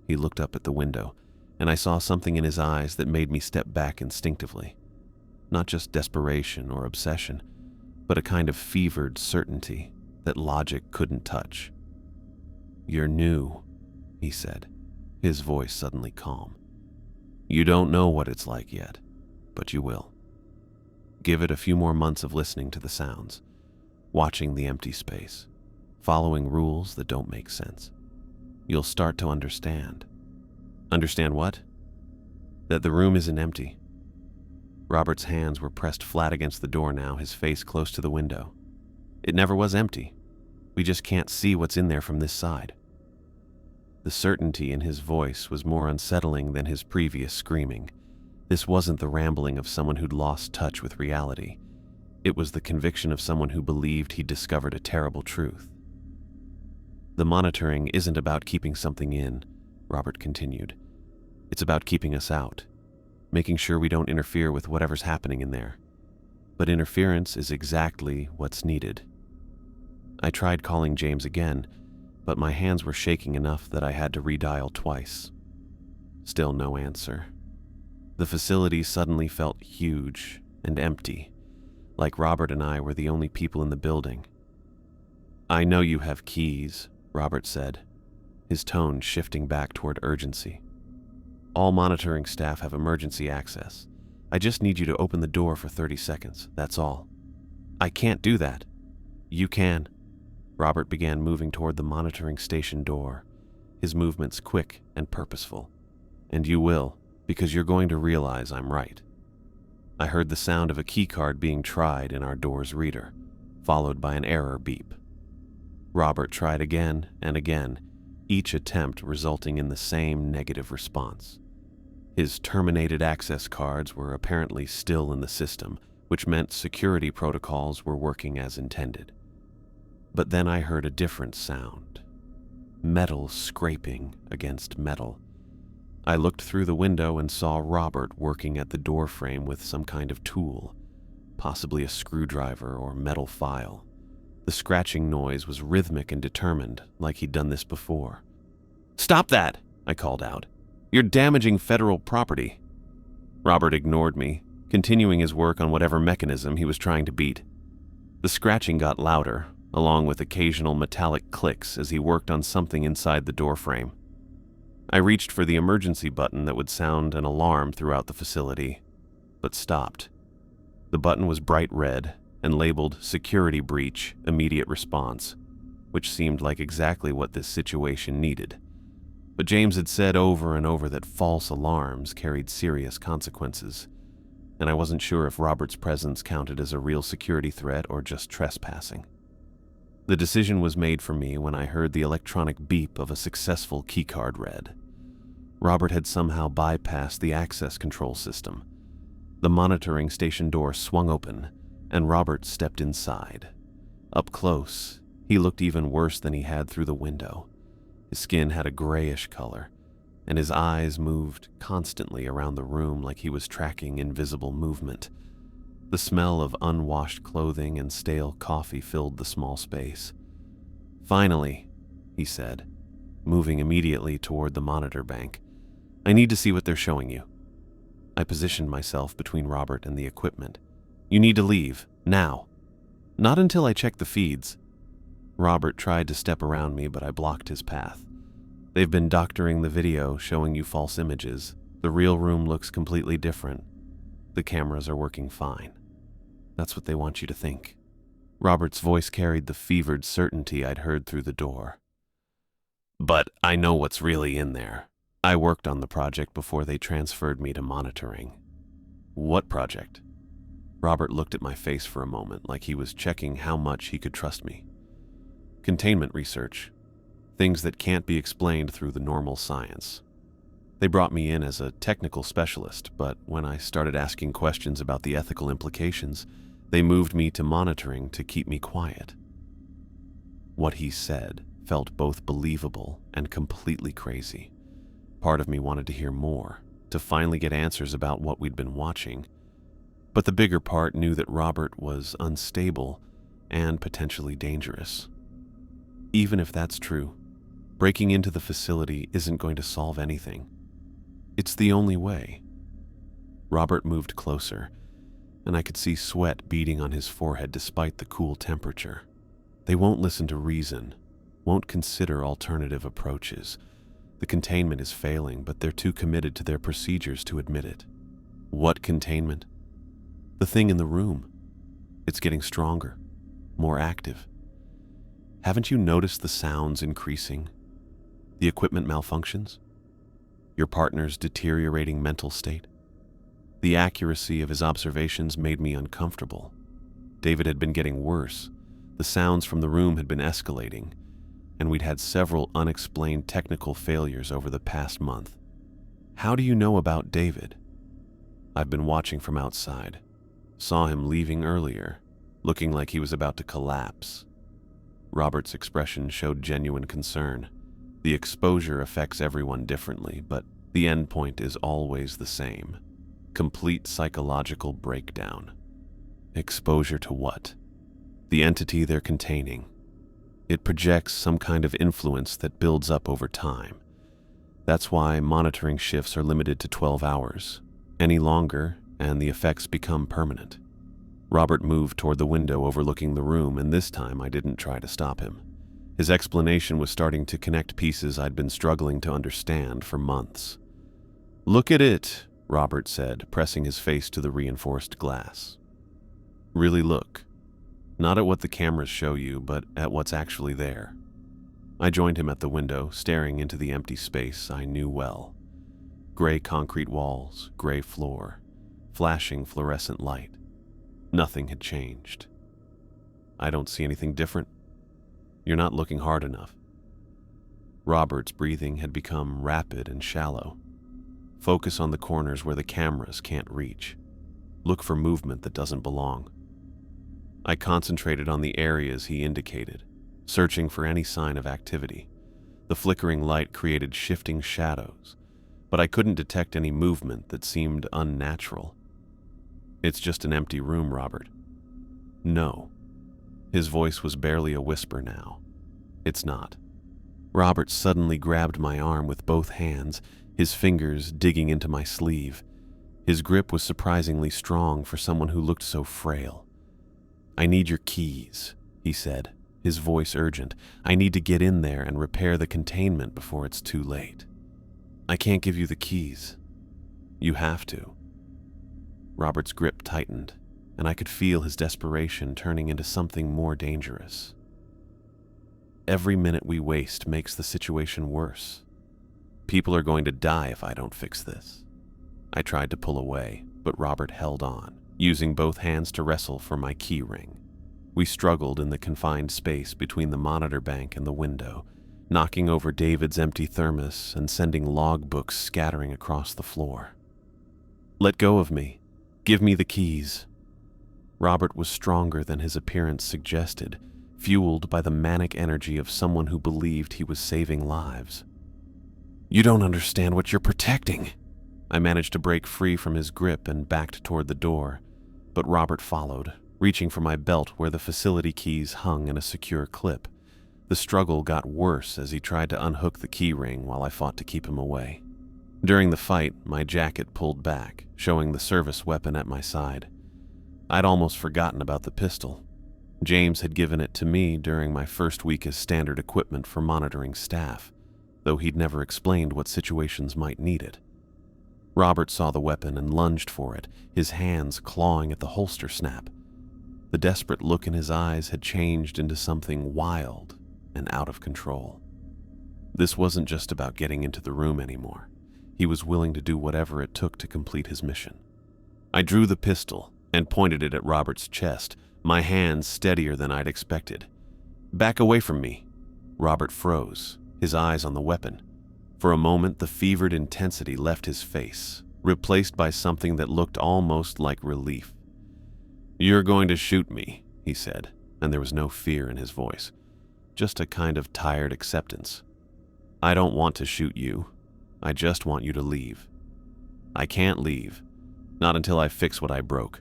He looked up at the window, and I saw something in his eyes that made me step back instinctively. Not just desperation or obsession, but a kind of fevered certainty that logic couldn't touch. "You're new," he said, his voice suddenly calm. "You don't know what it's like yet, but you will. Give it a few more months of listening to the sounds, watching the empty space, following rules that don't make sense. You'll start to understand." "Understand what?" "That the room isn't empty." Robert's hands were pressed flat against the door now, his face close to the window. "It never was empty. We just can't see what's in there from this side." The certainty in his voice was more unsettling than his previous screaming. This wasn't the rambling of someone who'd lost touch with reality. It was the conviction of someone who believed he'd discovered a terrible truth. "The monitoring isn't about keeping something in," Robert continued. "It's about keeping us out, making sure we don't interfere with whatever's happening in there. But interference is exactly what's needed." I tried calling James again, but my hands were shaking enough that I had to redial twice. Still no answer. The facility suddenly felt huge and empty, like Robert and I were the only people in the building. "I know you have keys," Robert said, his tone shifting back toward urgency. "All monitoring staff have emergency access. I just need you to open the door for 30 seconds, that's all." "I can't do that." "You can." Robert began moving toward the monitoring station door, his movements quick and purposeful. "And you will, because you're going to realize I'm right." I heard the sound of a keycard being tried in our door's reader, followed by an error beep. Robert tried again and again, each attempt resulting in the same negative response. His terminated access cards were apparently still in the system, which meant security protocols were working as intended. But then I heard a different sound. Metal scraping against metal. I looked through the window and saw Robert working at the door frame with some kind of tool, possibly a screwdriver or metal file. The scratching noise was rhythmic and determined, like he'd done this before. "Stop that!" I called out. "You're damaging federal property." Robert ignored me, continuing his work on whatever mechanism he was trying to beat. The scratching got louder, along with occasional metallic clicks as he worked on something inside the doorframe. I reached for the emergency button that would sound an alarm throughout the facility, but stopped. The button was bright red and labeled Security Breach, Immediate Response, which seemed like exactly what this situation needed. But James had said over and over that false alarms carried serious consequences, and I wasn't sure if Robert's presence counted as a real security threat or just trespassing. The decision was made for me when I heard the electronic beep of a successful keycard read. Robert had somehow bypassed the access control system. The monitoring station door swung open, and Robert stepped inside. Up close, he looked even worse than he had through the window. His skin had a grayish color, and his eyes moved constantly around the room like he was tracking invisible movement. The smell of unwashed clothing and stale coffee filled the small space. "Finally," he said, moving immediately toward the monitor bank. "I need to see what they're showing you." I positioned myself between Robert and the equipment. "You need to leave, now." "Not until I check the feeds." Robert tried to step around me, but I blocked his path. "They've been doctoring the video, showing you false images. The real room looks completely different. The cameras are working fine. That's what they want you to think." Robert's voice carried the fevered certainty I'd heard through the door. But I know what's really in there. I worked on the project before they transferred me to monitoring. What project? Robert looked at my face for a moment, like he was checking how much he could trust me. Containment research. Things that can't be explained through the normal science. They brought me in as a technical specialist, but when I started asking questions about the ethical implications, they moved me to monitoring to keep me quiet. What he said felt both believable and completely crazy. Part of me wanted to hear more, to finally get answers about what we'd been watching, but the bigger part knew that Robert was unstable and potentially dangerous. Even if that's true, breaking into the facility isn't going to solve anything. It's the only way. Robert moved closer, and I could see sweat beading on his forehead despite the cool temperature. They won't listen to reason, won't consider alternative approaches. The containment is failing, but they're too committed to their procedures to admit it. What containment? The thing in the room. It's getting stronger, more active. Haven't you noticed the sounds increasing? The equipment malfunctions? Your partner's deteriorating mental state? The accuracy of his observations made me uncomfortable. David had been getting worse. The sounds from the room had been escalating, and we'd had several unexplained technical failures over the past month. How do you know about David? I've been watching from outside. Saw him leaving earlier, looking like he was about to collapse. Robert's expression showed genuine concern. The exposure affects everyone differently, but the end point is always the same. Complete psychological breakdown. Exposure to what? The entity they're containing. It projects some kind of influence that builds up over time. That's why monitoring shifts are limited to 12 hours. Any longer, and the effects become permanent. Robert moved toward the window overlooking the room, and this time I didn't try to stop him. His explanation was starting to connect pieces I'd been struggling to understand for months. "Look at it," Robert said, pressing his face to the reinforced glass. "Really look. Not at what the cameras show you, but at what's actually there." I joined him at the window, staring into the empty space I knew well. Gray concrete walls, gray floor, flashing fluorescent light. Nothing had changed. "I don't see anything different. You're not looking hard enough." Robert's breathing had become rapid and shallow. "Focus on the corners where the cameras can't reach. Look for movement that doesn't belong." I concentrated on the areas he indicated, searching for any sign of activity. The flickering light created shifting shadows, but I couldn't detect any movement that seemed unnatural. "It's just an empty room, Robert." "No." His voice was barely a whisper now. "It's not." Robert suddenly grabbed my arm with both hands, his fingers digging into my sleeve. His grip was surprisingly strong for someone who looked so frail. "I need your keys," he said, his voice urgent. "I need to get in there and repair the containment before it's too late." "I can't give you the keys." "You have to." Robert's grip tightened, and I could feel his desperation turning into something more dangerous. "Every minute we waste makes the situation worse. People are going to die if I don't fix this." I tried to pull away, but Robert held on, using both hands to wrestle for my key ring. We struggled in the confined space between the monitor bank and the window, knocking over David's empty thermos and sending logbooks scattering across the floor. "Let go of me. Give me the keys." Robert was stronger than his appearance suggested, fueled by the manic energy of someone who believed he was saving lives. "You don't understand what you're protecting." I managed to break free from his grip and backed toward the door, but Robert followed, reaching for my belt where the facility keys hung in a secure clip. The struggle got worse as he tried to unhook the key ring while I fought to keep him away. During the fight, my jacket pulled back, showing the service weapon at my side. I'd almost forgotten about the pistol. James had given it to me during my first week as standard equipment for monitoring staff, though he'd never explained what situations might need it. Robert saw the weapon and lunged for it, his hands clawing at the holster snap. The desperate look in his eyes had changed into something wild and out of control. This wasn't just about getting into the room anymore. He was willing to do whatever it took to complete his mission. I drew the pistol and pointed it at Robert's chest, my hands steadier than I'd expected. "Back away from me." Robert froze, his eyes on the weapon. For a moment, the fevered intensity left his face, replaced by something that looked almost like relief. "You're going to shoot me," he said, and there was no fear in his voice, just a kind of tired acceptance. "I don't want to shoot you. I just want you to leave." "I can't leave. Not until I fix what I broke."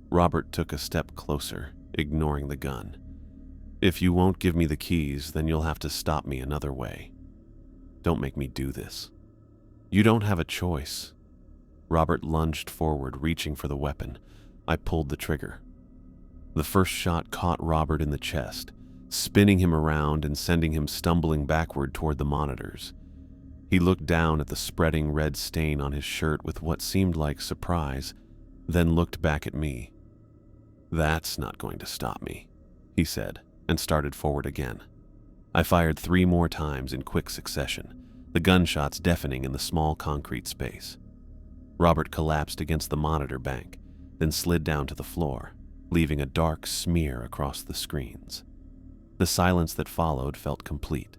Robert took a step closer, ignoring the gun. "If you won't give me the keys, then you'll have to stop me another way. Don't make me do this." "You don't have a choice." Robert lunged forward, reaching for the weapon. I pulled the trigger. The first shot caught Robert in the chest, spinning him around and sending him stumbling backward toward the monitors. He looked down at the spreading red stain on his shirt with what seemed like surprise, then looked back at me. "That's not going to stop me," he said, and started forward again. I fired 3 more times in quick succession, the gunshots deafening in the small concrete space. Robert collapsed against the monitor bank, then slid down to the floor, leaving a dark smear across the screens. The silence that followed felt complete,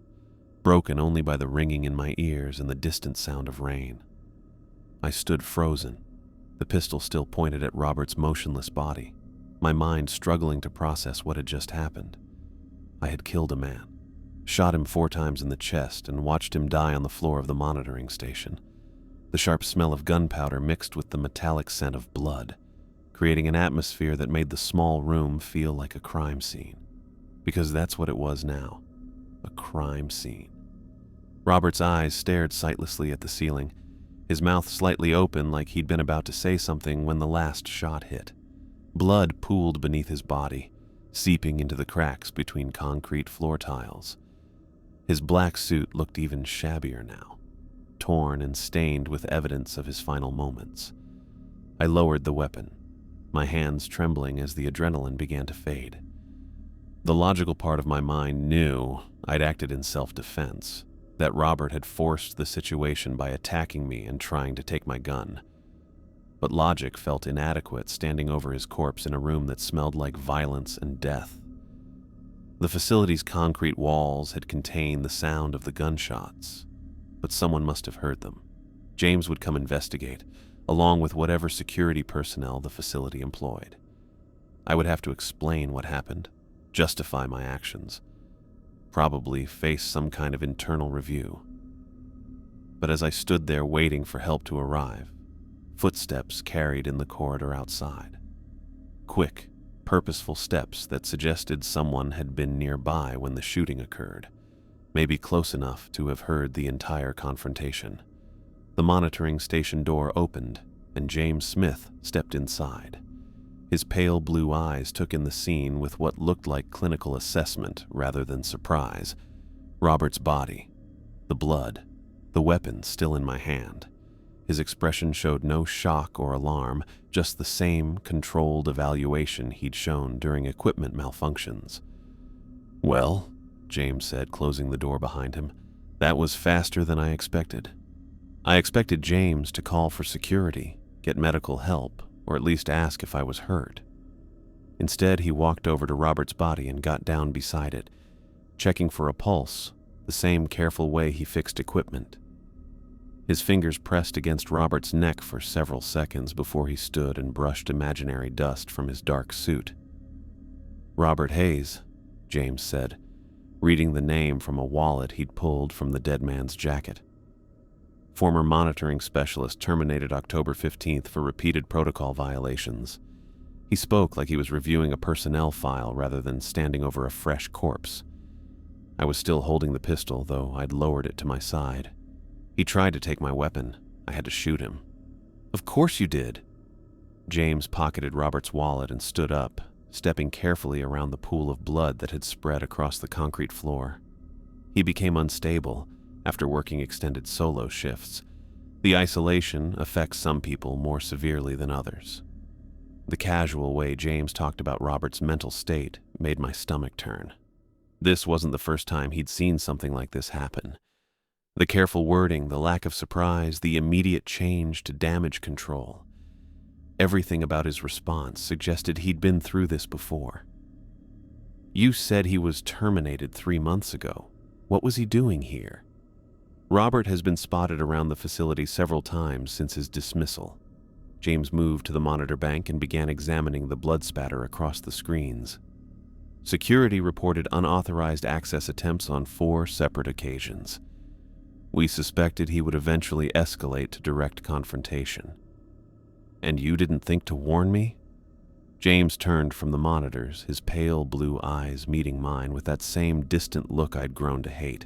broken only by the ringing in my ears and the distant sound of rain. I stood frozen, the pistol still pointed at Robert's motionless body, my mind struggling to process what had just happened. I had killed a man, shot him 4 times in the chest, and watched him die on the floor of the monitoring station. The sharp smell of gunpowder mixed with the metallic scent of blood, creating an atmosphere that made the small room feel like a crime scene. Because that's what it was now, a crime scene. Robert's eyes stared sightlessly at the ceiling, his mouth slightly open like he'd been about to say something when the last shot hit. Blood pooled beneath his body, seeping into the cracks between concrete floor tiles. His black suit looked even shabbier now, torn and stained with evidence of his final moments. I lowered the weapon, my hands trembling as the adrenaline began to fade. The logical part of my mind knew I'd acted in self-defense, that Robert had forced the situation by attacking me and trying to take my gun. But logic felt inadequate standing over his corpse in a room that smelled like violence and death. The facility's concrete walls had contained the sound of the gunshots, but someone must have heard them. James would come investigate, along with whatever security personnel the facility employed. I would have to explain what happened, justify my actions, probably face some kind of internal review. But as I stood there waiting for help to arrive, footsteps carried in the corridor outside. Quick, purposeful steps that suggested someone had been nearby when the shooting occurred, maybe close enough to have heard the entire confrontation. The monitoring station door opened, and James Smith stepped inside. His pale blue eyes took in the scene with what looked like clinical assessment rather than surprise. Robert's body, the blood, the weapon still in my hand. His expression showed no shock or alarm, just the same controlled evaluation he'd shown during equipment malfunctions. "Well," James said, closing the door behind him, "that was faster than I expected." I expected James to call for security, get medical help, or at least ask if I was hurt. Instead, he walked over to Robert's body and got down beside it, checking for a pulse, the same careful way he fixed equipment. His fingers pressed against Robert's neck for several seconds before he stood and brushed imaginary dust from his dark suit. "Robert Hayes," James said, reading the name from a wallet he'd pulled from the dead man's jacket. Former monitoring specialist terminated October 15th for repeated protocol violations. He spoke like he was reviewing a personnel file rather than standing over a fresh corpse. I was still holding the pistol, though I'd lowered it to my side. He tried to take my weapon. I had to shoot him. "Of course you did." James pocketed Robert's wallet and stood up, stepping carefully around the pool of blood that had spread across the concrete floor. He became unstable after working extended solo shifts. The isolation affects some people more severely than others. The casual way James talked about Robert's mental state made my stomach turn. This wasn't the first time he'd seen something like this happen. The careful wording, the lack of surprise, the immediate change to damage control. Everything about his response suggested he'd been through this before. You said he was terminated 3 months ago. What was he doing here? Robert has been spotted around the facility several times since his dismissal. James moved to the monitor bank and began examining the blood spatter across the screens. Security reported unauthorized access attempts on 4 separate occasions. We suspected he would eventually escalate to direct confrontation. And you didn't think to warn me? James turned from the monitors, his pale blue eyes meeting mine with that same distant look I'd grown to hate.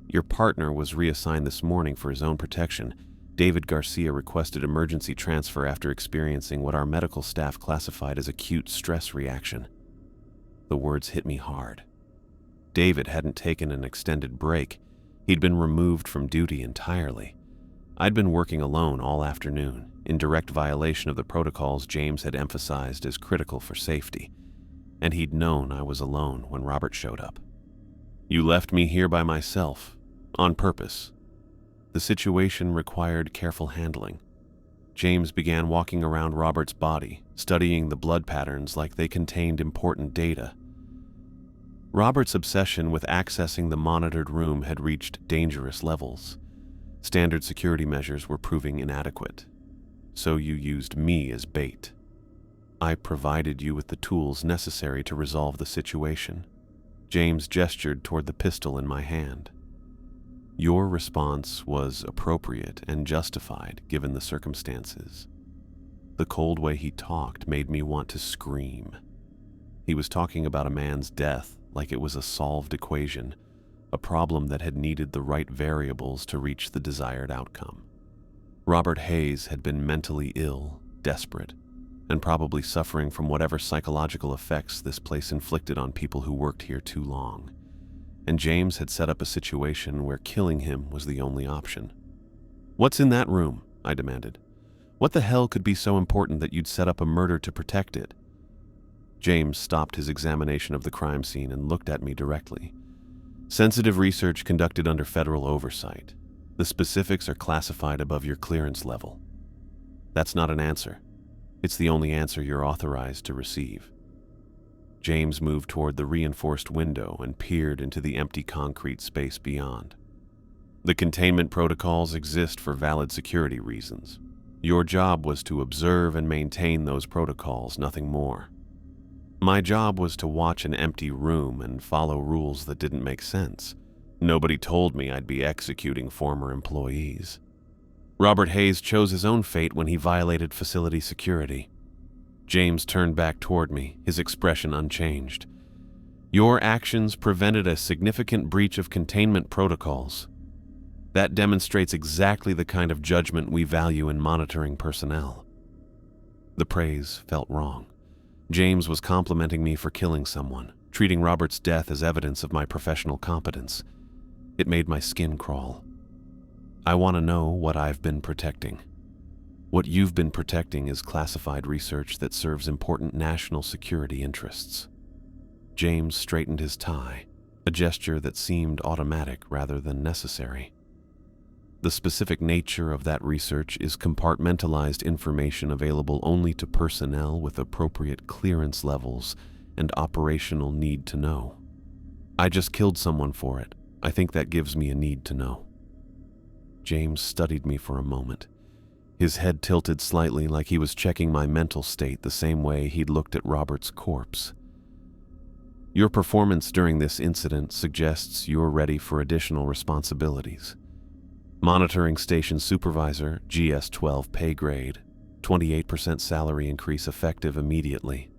Your partner was reassigned this morning for his own protection. David Garcia requested emergency transfer after experiencing what our medical staff classified as acute stress reaction. The words hit me hard. David hadn't taken an extended break. He'd been removed from duty entirely. I'd been working alone all afternoon, in direct violation of the protocols James had emphasized as critical for safety, and he'd known I was alone when Robert showed up. You left me here by myself, on purpose. The situation required careful handling. James began walking around Robert's body, studying the blood patterns like they contained important data. Robert's obsession with accessing the monitored room had reached dangerous levels. Standard security measures were proving inadequate. So you used me as bait. I provided you with the tools necessary to resolve the situation. James gestured toward the pistol in my hand. Your response was appropriate and justified given the circumstances. The cold way he talked made me want to scream. He was talking about a man's death like it was a solved equation, a problem that had needed the right variables to reach the desired outcome. Robert Hayes had been mentally ill, desperate, and probably suffering from whatever psychological effects this place inflicted on people who worked here too long. And James had set up a situation where killing him was the only option. What's in that room? I demanded. What the hell could be so important that you'd set up a murder to protect it? James stopped his examination of the crime scene and looked at me directly. Sensitive research conducted under federal oversight. The specifics are classified above your clearance level. That's not an answer. It's the only answer you're authorized to receive. James moved toward the reinforced window and peered into the empty concrete space beyond. The containment protocols exist for valid security reasons. Your job was to observe and maintain those protocols, nothing more. My job was to watch an empty room and follow rules that didn't make sense. Nobody told me I'd be executing former employees. Robert Hayes chose his own fate when he violated facility security. James turned back toward me, his expression unchanged. Your actions prevented a significant breach of containment protocols. That demonstrates exactly the kind of judgment we value in monitoring personnel. The praise felt wrong. James was complimenting me for killing someone, treating Robert's death as evidence of my professional competence. It made my skin crawl. I want to know what I've been protecting. What you've been protecting is classified research that serves important national security interests. James straightened his tie, a gesture that seemed automatic rather than necessary. The specific nature of that research is compartmentalized information available only to personnel with appropriate clearance levels and operational need to know. I just killed someone for it. I think that gives me a need to know. James studied me for a moment. His head tilted slightly like he was checking my mental state the same way he'd looked at Robert's corpse. Your performance during this incident suggests you're ready for additional responsibilities. Monitoring Station Supervisor, GS-12 pay grade, 28% salary increase effective immediately.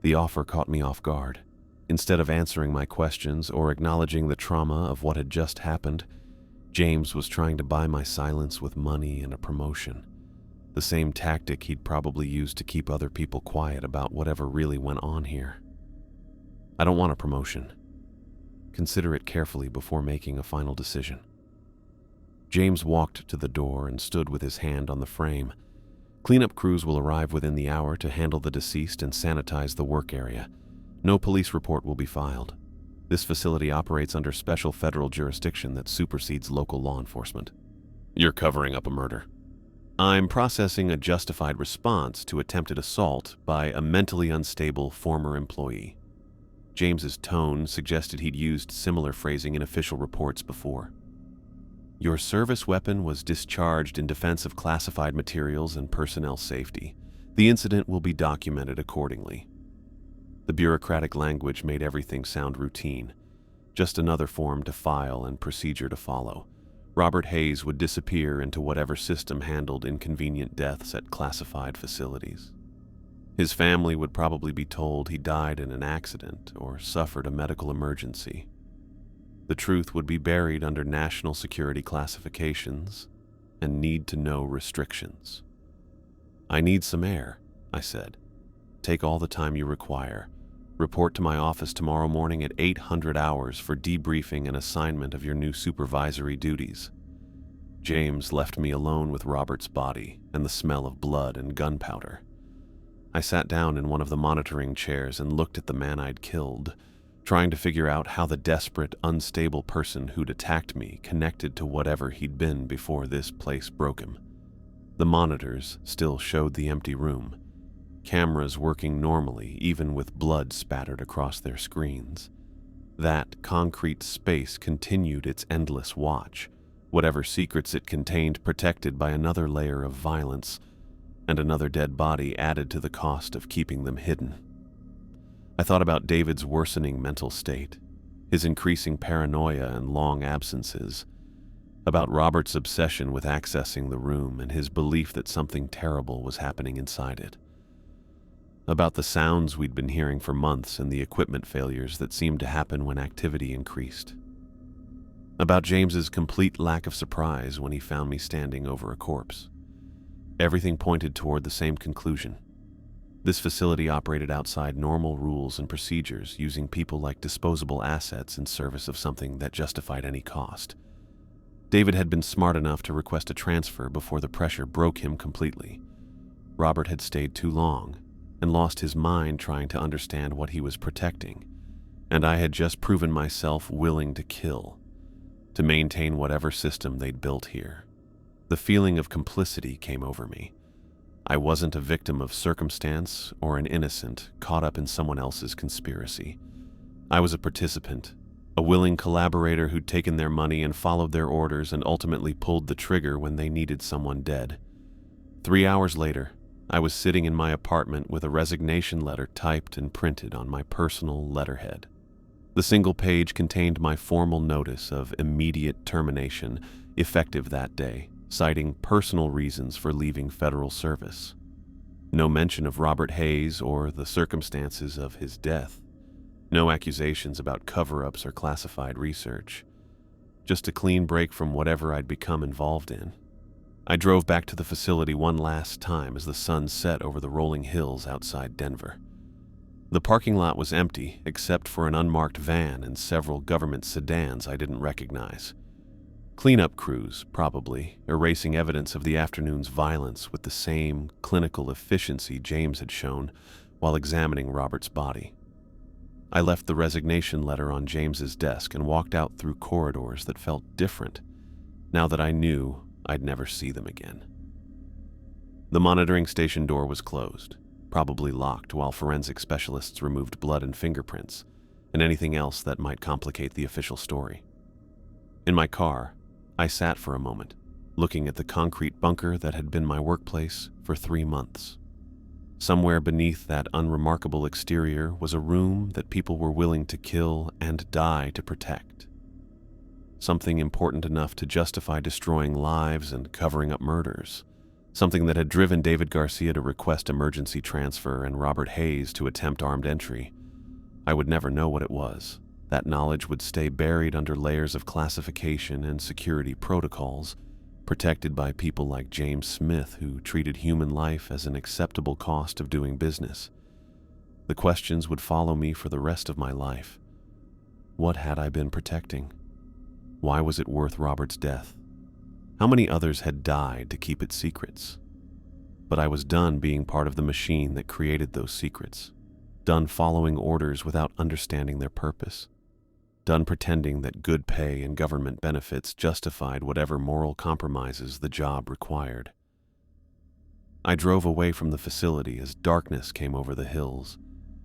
The offer caught me off guard. Instead of answering my questions or acknowledging the trauma of what had just happened, James was trying to buy my silence with money and a promotion. The same tactic he'd probably used to keep other people quiet about whatever really went on here. I don't want a promotion. Consider it carefully before making a final decision. James walked to the door and stood with his hand on the frame. Cleanup crews will arrive within the hour to handle the deceased and sanitize the work area. No police report will be filed. This facility operates under special federal jurisdiction that supersedes local law enforcement. You're covering up a murder. I'm processing a justified response to attempted assault by a mentally unstable former employee. James's tone suggested he'd used similar phrasing in official reports before. Your service weapon was discharged in defense of classified materials and personnel safety. The incident will be documented accordingly. The bureaucratic language made everything sound routine, just another form to file and procedure to follow. Robert Hayes would disappear into whatever system handled inconvenient deaths at classified facilities. His family would probably be told he died in an accident or suffered a medical emergency. The truth would be buried under national security classifications and need-to-know restrictions. I need some air, I said. Take all the time you require. Report to my office tomorrow morning at 800 hours for debriefing and assignment of your new supervisory duties. James left me alone with Robert's body and the smell of blood and gunpowder. I sat down in one of the monitoring chairs and looked at the man I'd killed, trying to figure out how the desperate, unstable person who'd attacked me connected to whatever he'd been before this place broke him. The monitors still showed the empty room, cameras working normally even with blood spattered across their screens. That concrete space continued its endless watch, whatever secrets it contained protected by another layer of violence, and another dead body added to the cost of keeping them hidden. I thought about David's worsening mental state, his increasing paranoia and long absences, about Robert's obsession with accessing the room and his belief that something terrible was happening inside it, about the sounds we'd been hearing for months and the equipment failures that seemed to happen when activity increased, about James's complete lack of surprise when he found me standing over a corpse. Everything pointed toward the same conclusion. This facility operated outside normal rules and procedures, using people like disposable assets in service of something that justified any cost. David had been smart enough to request a transfer before the pressure broke him completely. Robert had stayed too long and lost his mind trying to understand what he was protecting, and I had just proven myself willing to kill, to maintain whatever system they'd built here. The feeling of complicity came over me. I wasn't a victim of circumstance or an innocent caught up in someone else's conspiracy. I was a participant, a willing collaborator who'd taken their money and followed their orders and ultimately pulled the trigger when they needed someone dead. 3 hours later, I was sitting in my apartment with a resignation letter typed and printed on my personal letterhead. The single page contained my formal notice of immediate termination, effective that day, citing personal reasons for leaving federal service. No mention of Robert Hayes or the circumstances of his death. No accusations about cover-ups or classified research. Just a clean break from whatever I'd become involved in. I drove back to the facility one last time as the sun set over the rolling hills outside Denver. The parking lot was empty except for an unmarked van and several government sedans I didn't recognize. Cleanup crews, probably, erasing evidence of the afternoon's violence with the same clinical efficiency James had shown while examining Robert's body. I left the resignation letter on James's desk and walked out through corridors that felt different, now that I knew I'd never see them again. The monitoring station door was closed, probably locked while forensic specialists removed blood and fingerprints, and anything else that might complicate the official story. In my car, I sat for a moment, looking at the concrete bunker that had been my workplace for 3 months. Somewhere beneath that unremarkable exterior was a room that people were willing to kill and die to protect. Something important enough to justify destroying lives and covering up murders. Something that had driven David Garcia to request emergency transfer and Robert Hayes to attempt armed entry. I would never know what it was. That knowledge would stay buried under layers of classification and security protocols, protected by people like James Smith, who treated human life as an acceptable cost of doing business. The questions would follow me for the rest of my life. What had I been protecting? Why was it worth Robert's death? How many others had died to keep its secrets? But I was done being part of the machine that created those secrets, done following orders without understanding their purpose. done pretending that good pay and government benefits justified whatever moral compromises the job required. I drove away from the facility as darkness came over the hills,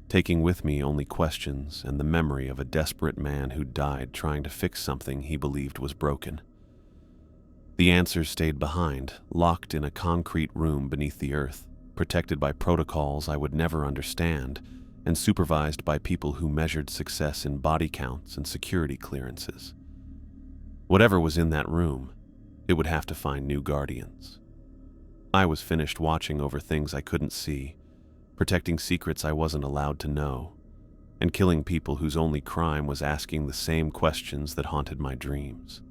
taking with me only questions and the memory of a desperate man who died trying to fix something he believed was broken. The answers stayed behind, locked in a concrete room beneath the earth, protected by protocols I would never understand, and supervised by people who measured success in body counts and security clearances. Whatever was in that room, it would have to find new guardians. I was finished watching over things I couldn't see, protecting secrets I wasn't allowed to know, and killing people whose only crime was asking the same questions that haunted my dreams.